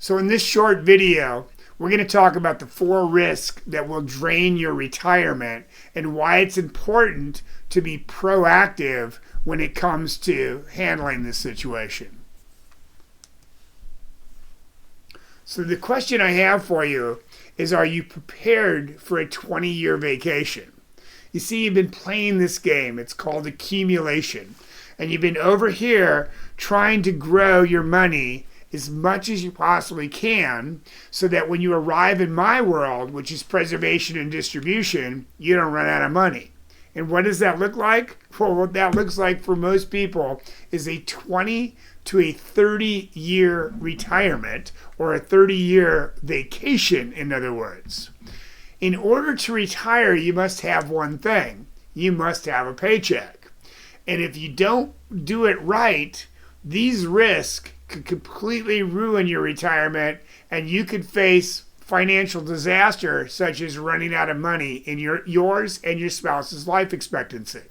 So in this short video, we're going to talk about the 4 risks that will drain your retirement and why it's important to be proactive when it comes to handling this situation. So the question I have for you is, are you prepared for a 20-year vacation? You see, you've been playing this game. It's called accumulation. And you've been over here trying to grow your money as much as you possibly can so that when you arrive in my world, which is preservation and distribution, you don't run out of money. And what does that look like? Well, what that looks like for most people is a 20 to a 30-year retirement, or a 30-year vacation, in other words. In order to retire, you must have one thing. You must have a paycheck. And if you don't do it right, these risks could completely ruin your retirement, and you could face financial disaster such as running out of money in yours and your spouse's life expectancy.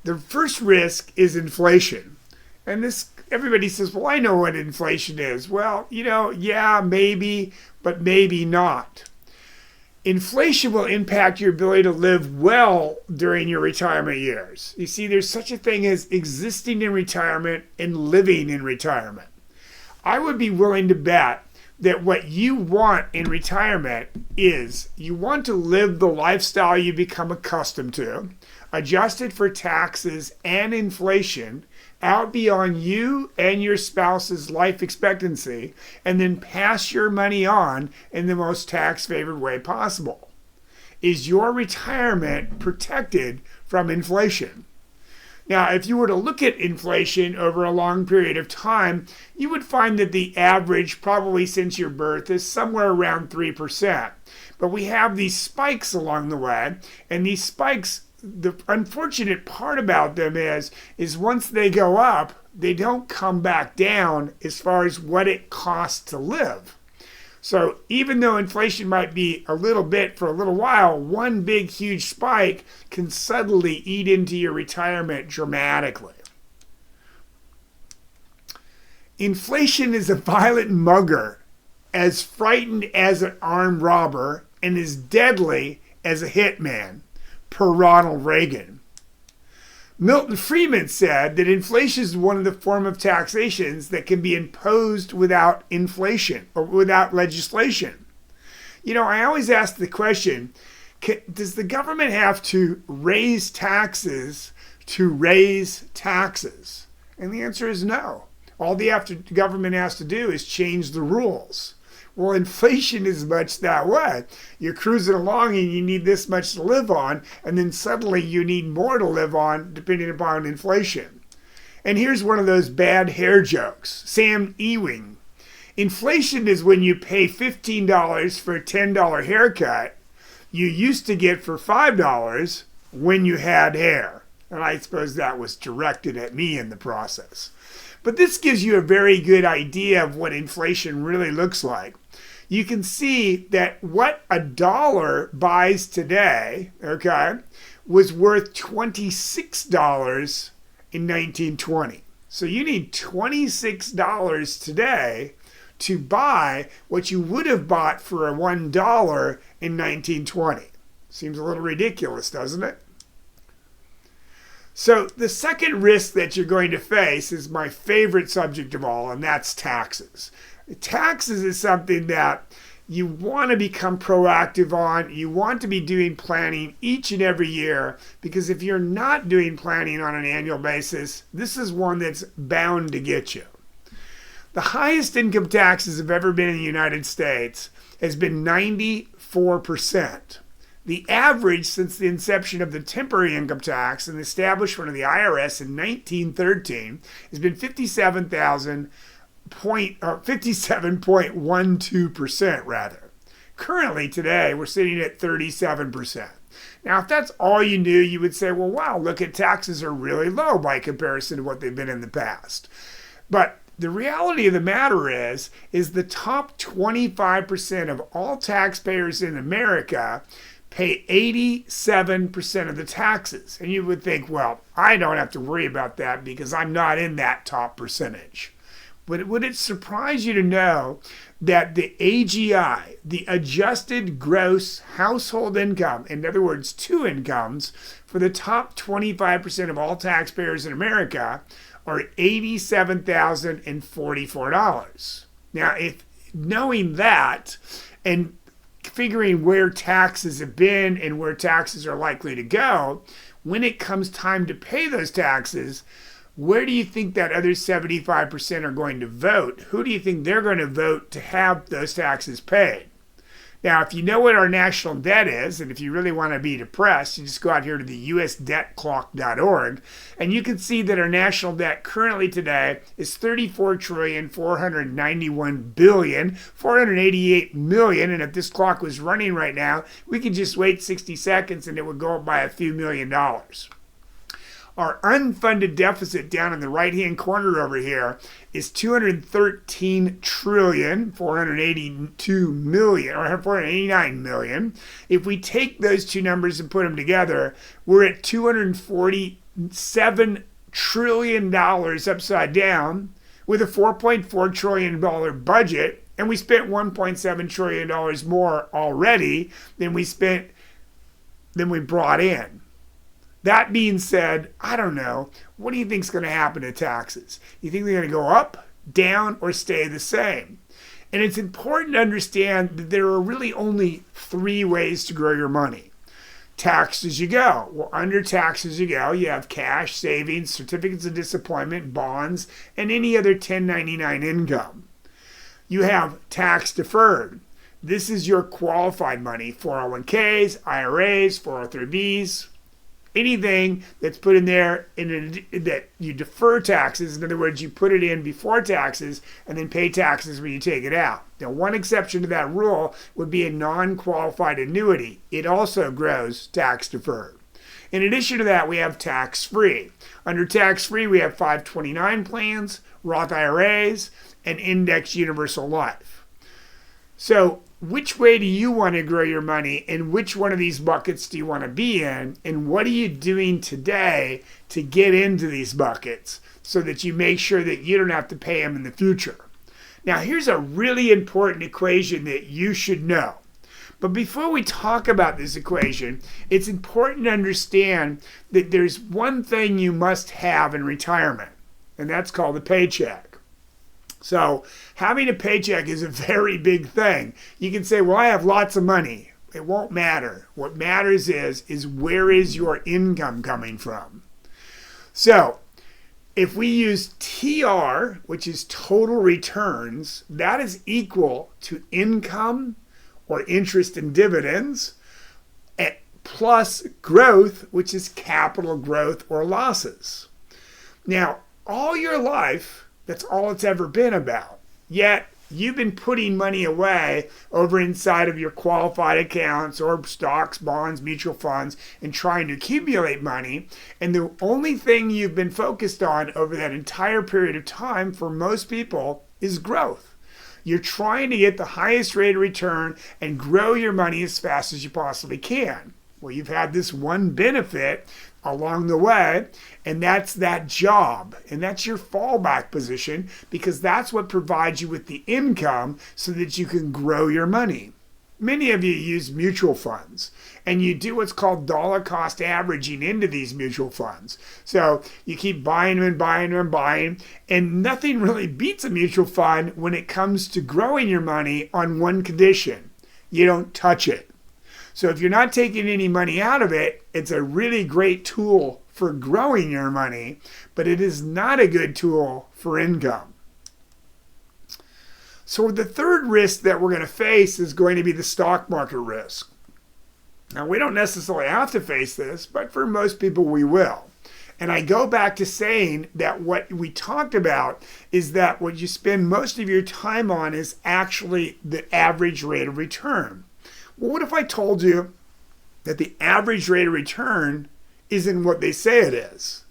The first risk is inflation. And this, everybody says, well, I know what inflation is. Well, yeah, maybe, but maybe not. Inflation will impact your ability to live well during your retirement years. You see, there's such a thing as existing in retirement and living in retirement. I would be willing to bet that what you want in retirement is you want to live the lifestyle you become accustomed to, adjusted for taxes and inflation, out beyond you and your spouse's life expectancy, and then pass your money on in the most tax-favored way possible. Is your retirement protected from inflation? Now, if you were to look at inflation over a long period of time, you would find that the average, probably since your birth, is somewhere around 3%. But we have these spikes along the way, and these spikes, the unfortunate part about them is once they go up, they don't come back down as far as what it costs to live. So even though inflation might be a little bit for a little while, one big huge spike can suddenly eat into your retirement dramatically. Inflation is a violent mugger, as frightened as an armed robber, and as deadly as a hitman, per Ronald Reagan. Milton Friedman said that inflation is one of the form of taxations that can be imposed without inflation or without legislation. I always ask the question, does the government have to raise taxes to raise taxes? And the answer is no. All the government has to do is change the rules. Well, inflation is much that way. You're cruising along and you need this much to live on, and then suddenly you need more to live on depending upon inflation. And here's one of those bad hair jokes. Sam Ewing. Inflation is when you pay $15 for a $10 haircut you used to get for $5 when you had hair. And I suppose that was directed at me in the process. But this gives you a very good idea of what inflation really looks like. You can see that what a dollar buys today, was worth $26 in 1920. So you need $26 today to buy what you would have bought for a $1 in 1920. Seems a little ridiculous, doesn't it? So the second risk that you're going to face is my favorite subject of all, and that's taxes. Taxes is something that you want to become proactive on. You want to be doing planning each and every year, because if you're not doing planning on an annual basis, this is one that's bound to get you. The highest income taxes have ever been in the United States has been 94%. The average since the inception of the temporary income tax and the establishment of the IRS in 1913 has been 57.12% rather. Currently today, we're sitting at 37%. Now, if that's all you knew, you would say, well, wow, look at taxes are really low by comparison to what they've been in the past. But the reality of the matter is the top 25% of all taxpayers in America pay 87% of the taxes. And you would think, well, I don't have to worry about that because I'm not in that top percentage. But would it surprise you to know that the AGI, the adjusted gross household income, in other words, two incomes, for the top 25% of all taxpayers in America are $87,044. Now, if knowing that and figuring where taxes have been and where taxes are likely to go, when it comes time to pay those taxes, where do you think that other 75% are going to vote? Who do you think they're going to vote to have those taxes paid? Now, if you know what our national debt is, and if you really want to be depressed, you just go out here to the usdebtclock.org, and you can see that our national debt currently today is $34,491,488,000,000, and if this clock was running right now, we could just wait 60 seconds and it would go up by a few $1,000,000. Our unfunded deficit down in the right-hand corner over here is $213,482,000,000 or $489,000,000. If we take those two numbers and put them together, we're at $247 trillion upside down with a $4.4 trillion budget, and we spent $1.7 trillion more already than we brought in. That being said, I don't know. What do you think is going to happen to taxes? You think they're going to go up, down, or stay the same? And it's important to understand that there are really only three ways to grow your money. Taxed as you go. Well, under tax as you go, you have cash, savings, certificates of disappointment, bonds, and any other 1099 income. You have tax deferred. This is your qualified money, 401ks, IRAs, 403bs, anything that's put in there that you defer taxes. In other words, you put it in before taxes and then pay taxes when you take it out. Now, one exception to that rule would be a non-qualified annuity. It also grows tax deferred. In addition to that, we have tax-free. Under tax-free, we have 529 plans, Roth IRAs, and Index Universal Life. So which way do you want to grow your money, and which one of these buckets do you want to be in, and what are you doing today to get into these buckets so that you make sure that you don't have to pay them in the future? Now, here's a really important equation that you should know. But before we talk about this equation, it's important to understand that there's one thing you must have in retirement, and that's called a paycheck. So having a paycheck is a very big thing. You can say, well, I have lots of money. It won't matter. What matters is where is your income coming from? So if we use TR, which is total returns, that is equal to income or interest and dividends plus growth, which is capital growth or losses. Now, all your life, that's all it's ever been about. Yet, you've been putting money away over inside of your qualified accounts or stocks, bonds, mutual funds, and trying to accumulate money. And the only thing you've been focused on over that entire period of time for most people is growth. You're trying to get the highest rate of return and grow your money as fast as you possibly can. Well, you've had this one benefit along the way, and that's that job, and that's your fallback position, because that's what provides you with the income so that you can grow your money. Many of you use mutual funds, and you do what's called dollar cost averaging into these mutual funds. So you keep buying them and buying them and buying, and nothing really beats a mutual fund when it comes to growing your money on one condition: you don't touch it. So if you're not taking any money out of it, it's a really great tool for growing your money, but it is not a good tool for income. So the third risk that we're going to face is going to be the stock market risk. Now, we don't necessarily have to face this, but for most people we will. And I go back to saying that what we talked about is that what you spend most of your time on is actually the average rate of return. Well, what if I told you that the average rate of return isn't what they say it is?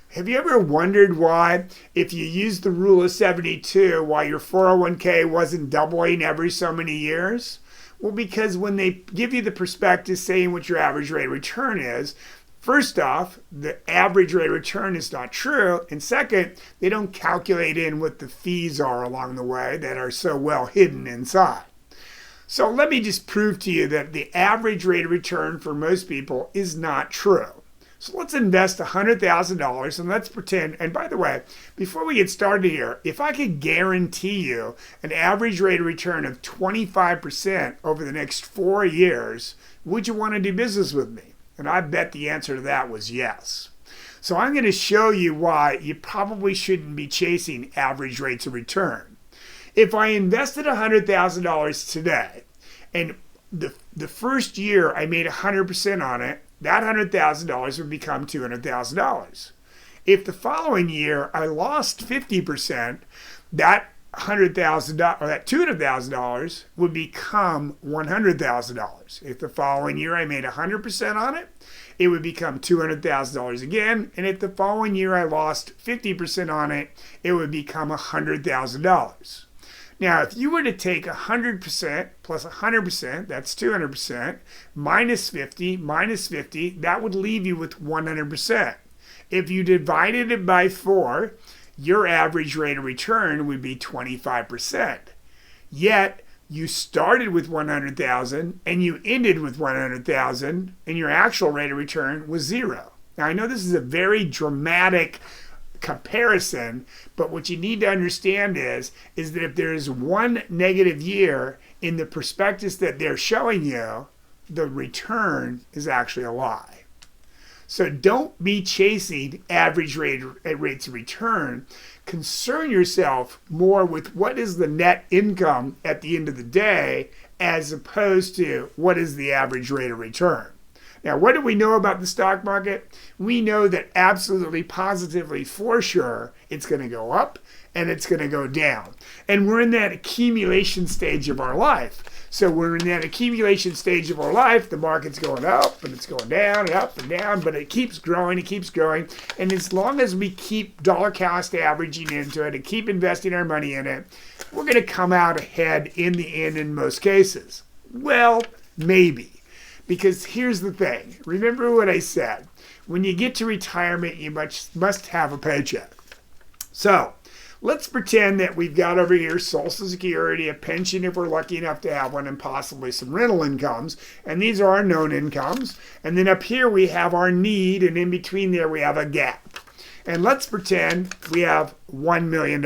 Have you ever wondered why, if you use the rule of 72, why your 401k wasn't doubling every so many years? Well, because when they give you the prospectus saying what your average rate of return is, First off, the average rate of return is not true. And second, they don't calculate in what the fees are along the way that are so well hidden inside. So let me just prove to you that the average rate of return for most people is not true. So let's invest $100,000 and let's pretend, and by the way, before we get started here, if I could guarantee you an average rate of return of 25% over the next 4 years, would you want to do business with me? And I bet the answer to that was yes. So I'm going to show you why you probably shouldn't be chasing average rates of return. If I invested $100,000 today and the first year I made 100% on it, that $100,000 would become $200,000. If the following year I lost 50%, that $100,000 or that $200,000 would become $100,000. If the following year I made 100% on it, it would become $200,000 again. And if the following year I lost 50% on it, it would become $100,000. Now, if you were to take 100% plus 100%, that's 200%, minus 50, that would leave you with 100%. If you divided it by 4, your average rate of return would be 25%. Yet, you started with 100,000 and you ended with 100,000 and your actual rate of return was 0. Now, I know this is a very dramatic comparison, but what you need to understand is that if there is one negative year in the prospectus that they're showing you, the return is actually a lie. So don't be chasing average rates of return. Concern yourself more with what is the net income at the end of the day as opposed to what is the average rate of return. Now, what do we know about the stock market? We know that absolutely, positively, for sure, it's going to go up and it's going to go down. And we're in that accumulation stage of our life. So we're in that accumulation stage of our life. The market's going up and it's going down and up and down, but it keeps growing, it keeps growing. And as long as we keep dollar cost averaging into it and keep investing our money in it, we're going to come out ahead in the end in most cases. Well, maybe. Because here's the thing. Remember what I said. When you get to retirement, you must have a paycheck. So let's pretend that we've got over here Social Security, a pension if we're lucky enough to have one, and possibly some rental incomes. And these are our known incomes. And then up here we have our need, and in between there we have a gap. And let's pretend we have $1 million.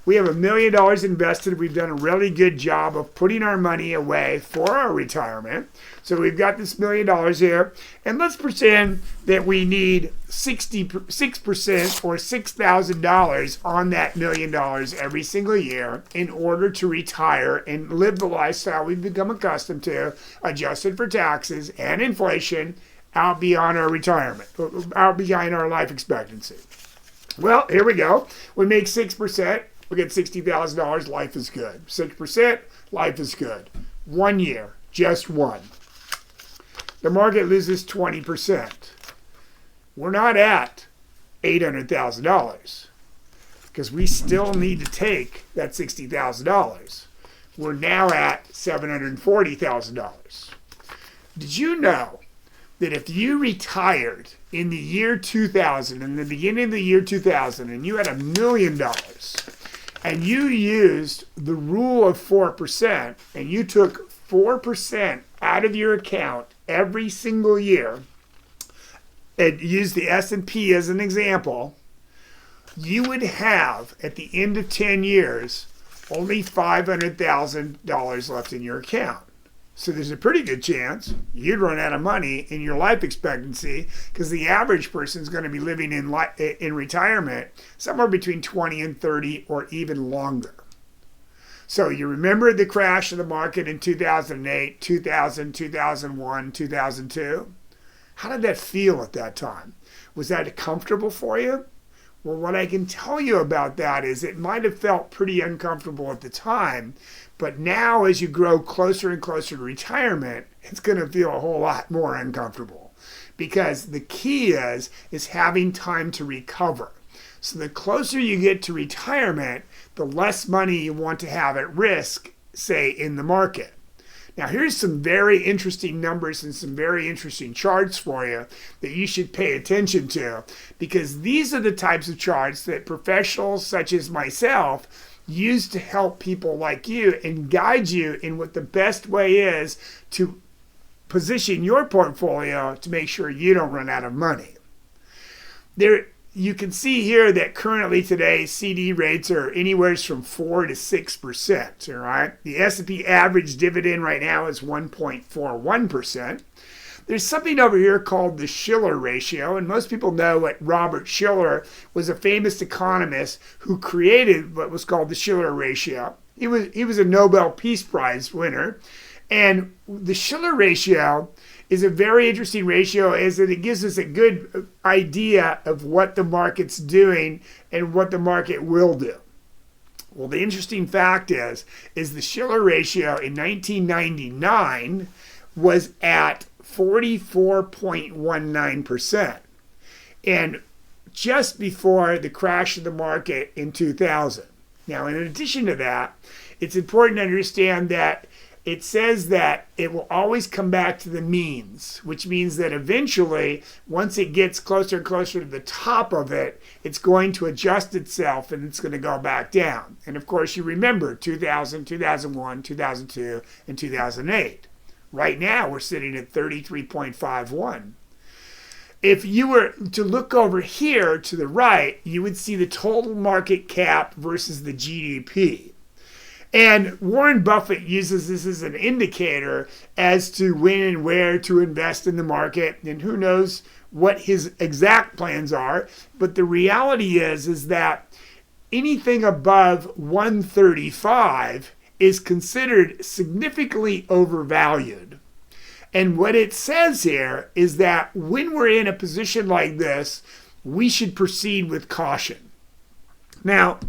We have $1 million invested. We've done a really good job of putting our money away for our retirement. So we've got this $1 million here. And let's pretend that we need 6% or $6,000 on that $1 million every single year in order to retire and live the lifestyle we've become accustomed to, adjusted for taxes and inflation, out beyond our retirement, out beyond our life expectancy. Well, here we go. We make 6%. We get $60,000, life is good. 6%, life is good. 1 year, just one. The market loses 20%. We're not at $800,000 because we still need to take that $60,000. We're now at $740,000. Did you know that if you retired in the year 2000, in the beginning of the year 2000, and you had $1 million, and you used the rule of 4%, and you took 4% out of your account every single year, and used the S&P as an example, you would have, at the end of 10 years, only $500,000 left in your account. So there's a pretty good chance you'd run out of money in your life expectancy, because the average person is going to be living in retirement somewhere between 20 and 30 or even longer. So you remember the crash of the market in 2008, 2000, 2001, 2002? How did that feel at that time? Was that comfortable for you? Well, what I can tell you about that is it might have felt pretty uncomfortable at the time, but now as you grow closer and closer to retirement, it's going to feel a whole lot more uncomfortable, because the key is having time to recover. So the closer you get to retirement, the less money you want to have at risk, say, in the market. Now, here's some very interesting numbers and some very interesting charts for you that you should pay attention to, because these are the types of charts that professionals such as myself use to help people like you and guide you in what the best way is to position your portfolio to make sure you don't run out of money. There, you can see here that currently today CD rates are anywhere from 4 to 6%. All right, the S&P average dividend right now is 1.41%. There's something over here called the Shiller ratio, and most people know what Robert Shiller was, a famous economist who created what was called the Shiller ratio. He was a Nobel Peace Prize winner, and the Shiller ratio is a very interesting ratio, as it gives us a good idea of what the market's doing and what the market will do. Well, the interesting fact is the Shiller ratio in 1999 was at 44.19%, and just before the crash of the market in 2000. Now, in addition to that, it's important to understand that it says that it will always come back to the means, which means that eventually, once it gets closer and closer to the top of it, it's going to adjust itself and it's going to go back down. And of course, you remember 2000, 2001, 2002, and 2008. Right now, we're sitting at 33.51. If you were to look over here to the right, you would see the total market cap versus the GDP. And Warren Buffett uses this as an indicator as to when and where to invest in the market, and who knows what his exact plans are. But the reality is that anything above 135 is considered significantly overvalued. And what it says here is that when we're in a position like this, we should proceed with caution. Now,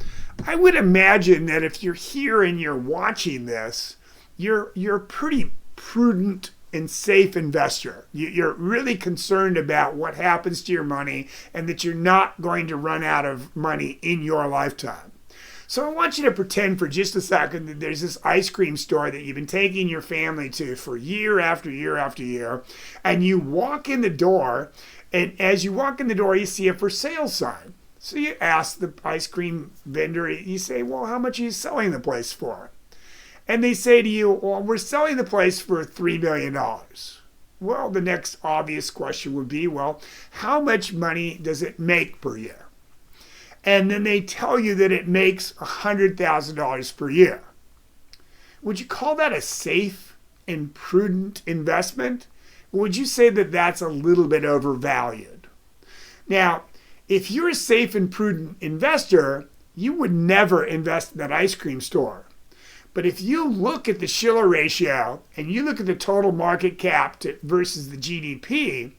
I would imagine that if you're here and you're watching this, you're a pretty prudent and safe investor. You're really concerned about what happens to your money and that you're not going to run out of money in your lifetime. So I want you to pretend for just a second that there's this ice cream store that you've been taking your family to for year after year after year, and you walk in the door, and as you walk in the door, you see a for sale sign. So you ask the ice cream vendor, you say, well, how much are you selling the place for? And they say to you, well, we're selling the place for $3 million. Well, the next obvious question would be, well, how much money does it make per year? And then they tell you that it makes $100,000 per year. Would you call that a safe and prudent investment? Or would you say that that's a little bit overvalued? Now, if you're a safe and prudent investor, you would never invest in that ice cream store. But if you look at the Shiller ratio and you look at the total market cap versus the GDP,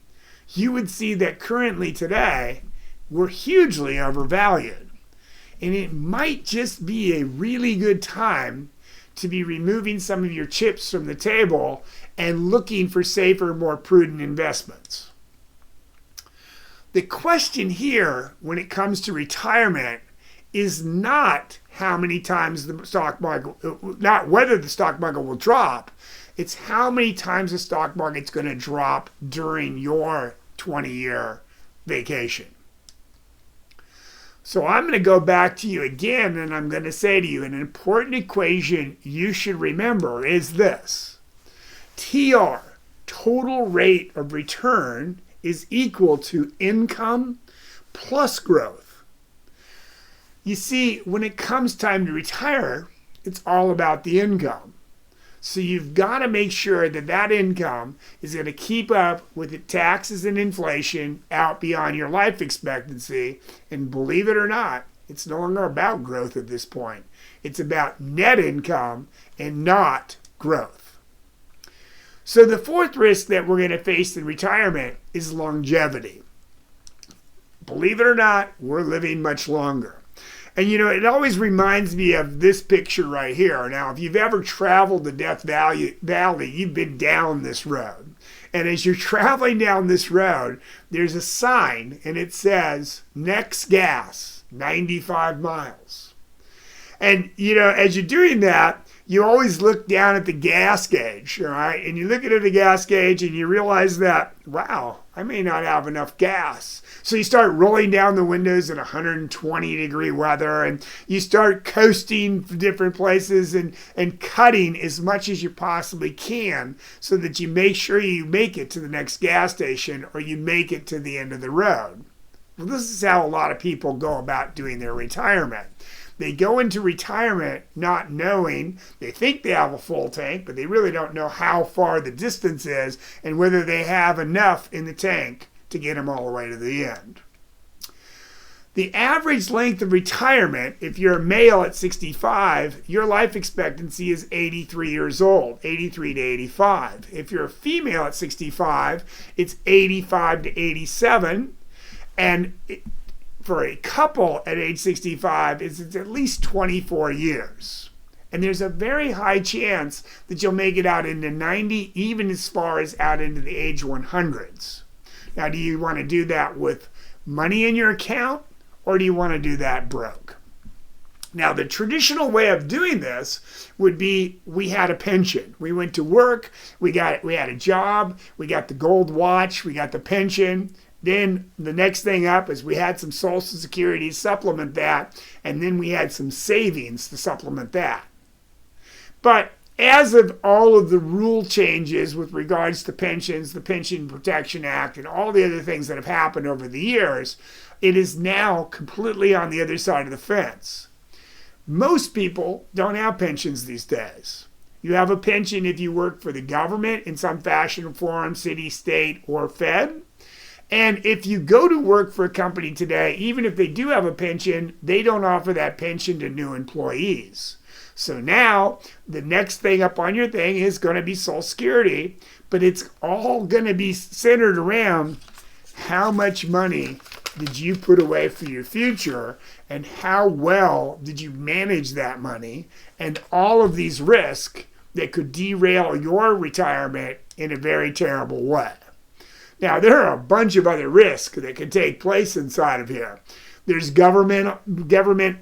you would see that currently today, we're hugely overvalued. And it might just be a really good time to be removing some of your chips from the table and looking for safer, more prudent investments. The question here, when it comes to retirement, is not how many times the stock market, not whether the stock market will drop, it's how many times the stock market's going to drop during your 20-year vacation. So I'm going to go back to you again, and I'm going to say to you, an important equation you should remember is this. TR, total rate of return, is equal to income plus growth. You see, when it comes time to retire, it's all about the income. So you've got to make sure that that income is going to keep up with the taxes and inflation out beyond your life expectancy. And believe it or not, it's no longer about growth at this point. It's about net income and not growth. So the fourth risk that we're going to face in retirement is longevity. Believe it or not, we're living much longer. And you know, it always reminds me of this picture right here. Now, if you've ever traveled the Death Valley, you've been down this road. And as you're traveling down this road, there's a sign and it says, next gas, 95 miles. And, you know, as you're doing that, you always look down at the gas gauge, all right? And you look at the gas gauge and you realize that, wow, I may not have enough gas. So you start rolling down the windows in 120-degree weather, and you start coasting to different places and cutting as much as you possibly can so that you make sure you make it to the next gas station or you make it to the end of the road. Well, this is how a lot of people go about doing their retirement. They go into retirement not knowing, they think they have a full tank, but they really don't know how far the distance is and whether they have enough in the tank to get them all the way to the end. The average length of retirement, if you're a male at 65, your life expectancy is 83 years old, 83 to 85. If you're a female at 65, it's 85 to 87. And for a couple at age 65, it's at least 24 years. And there's a very high chance that you'll make it out into 90, even as far as out into the age 100s. Now, do you want to do that with money in your account, or do you want to do that broke? Now, the traditional way of doing this would be we had a pension. We went to work, we had a job, we got the gold watch, we got the pension. Then the next thing up is we had some Social Security to supplement that, and then we had some savings to supplement that. But as of all of the rule changes with regards to pensions, the Pension Protection Act, and all the other things that have happened over the years, it is now completely on the other side of the fence. Most people don't have pensions these days. You have a pension if you work for the government in some fashion or form, city, state, or Fed. And if you go to work for a company today, even if they do have a pension, they don't offer that pension to new employees. So now the next thing up on your thing is going to be Social Security, but it's all going to be centered around how much money did you put away for your future and how well did you manage that money and all of these risks that could derail your retirement in a very terrible way. Now, there are a bunch of other risks that can take place inside of here. There's government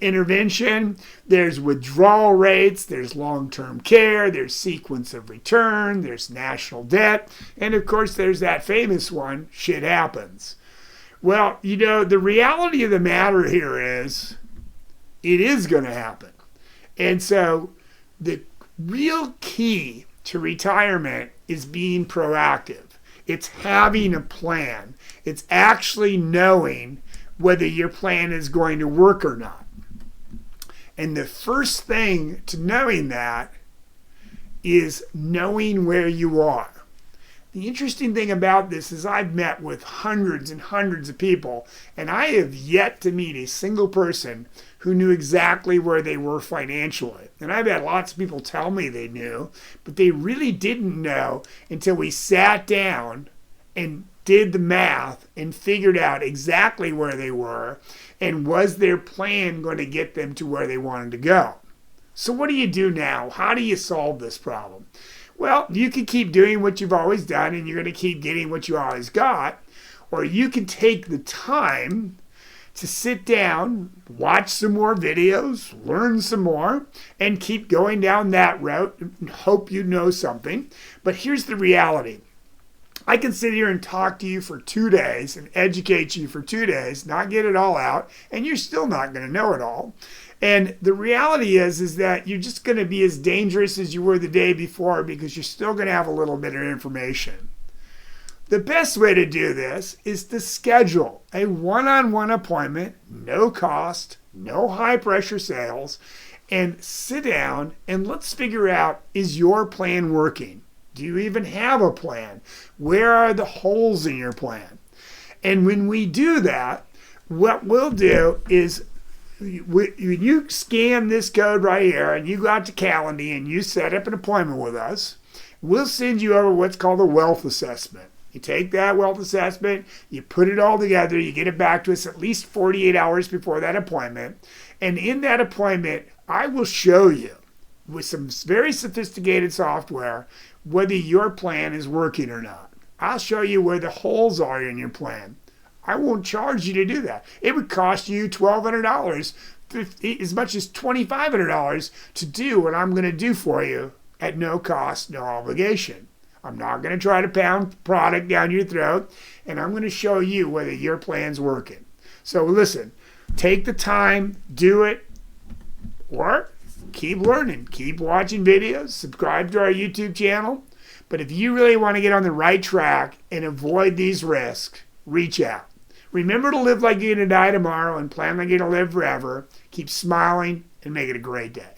intervention, there's withdrawal rates, there's long-term care, there's sequence of return, there's national debt, and of course there's that famous one, shit happens. Well, the reality of the matter here is it is going to happen. And so the real key to retirement is being proactive. It's having a plan. It's actually knowing whether your plan is going to work or not. And the first thing to knowing that is knowing where you are. The interesting thing about this is I've met with hundreds and hundreds of people, and I have yet to meet a single person who knew exactly where they were financially. And I've had lots of people tell me they knew, but they really didn't know until we sat down and did the math and figured out exactly where they were and was their plan going to get them to where they wanted to go. So what do you do now? How do you solve this problem? Well, you can keep doing what you've always done and you're going to keep getting what you always got, or you can take the time to sit down, watch some more videos, learn some more, and keep going down that route and hope you know something. But here's the reality. I can sit here and talk to you for 2 days and educate you for 2 days, not get it all out, and you're still not going to know it all. And the reality is that you're just going to be as dangerous as you were the day before because you're still going to have a little bit of information. The best way to do this is to schedule a one-on-one appointment, no cost, no high-pressure sales, and sit down and let's figure out, is your plan working? Do you even have a plan? Where are the holes in your plan? And when we do that, what we'll do is when you scan this code right here and you go out to Calendly and you set up an appointment with us, we'll send you over what's called a wealth assessment. You take that wealth assessment, you put it all together, you get it back to us at least 48 hours before that appointment. And in that appointment, I will show you with some very sophisticated software whether your plan is working or not. I'll show you where the holes are in your plan. I won't charge you to do that. It would cost you $1,200 as much as $2,500 to do what I'm going to do for you at no cost, no obligation. I'm not going to try to pound product down your throat, and I'm going to show you whether your plan's working. So listen, take the time, do it, or keep learning, keep watching videos, subscribe to our YouTube channel. But if you really want to get on the right track and avoid these risks, reach out. Remember to live like you're going to die tomorrow and plan like you're going to live forever. Keep smiling and make it a great day.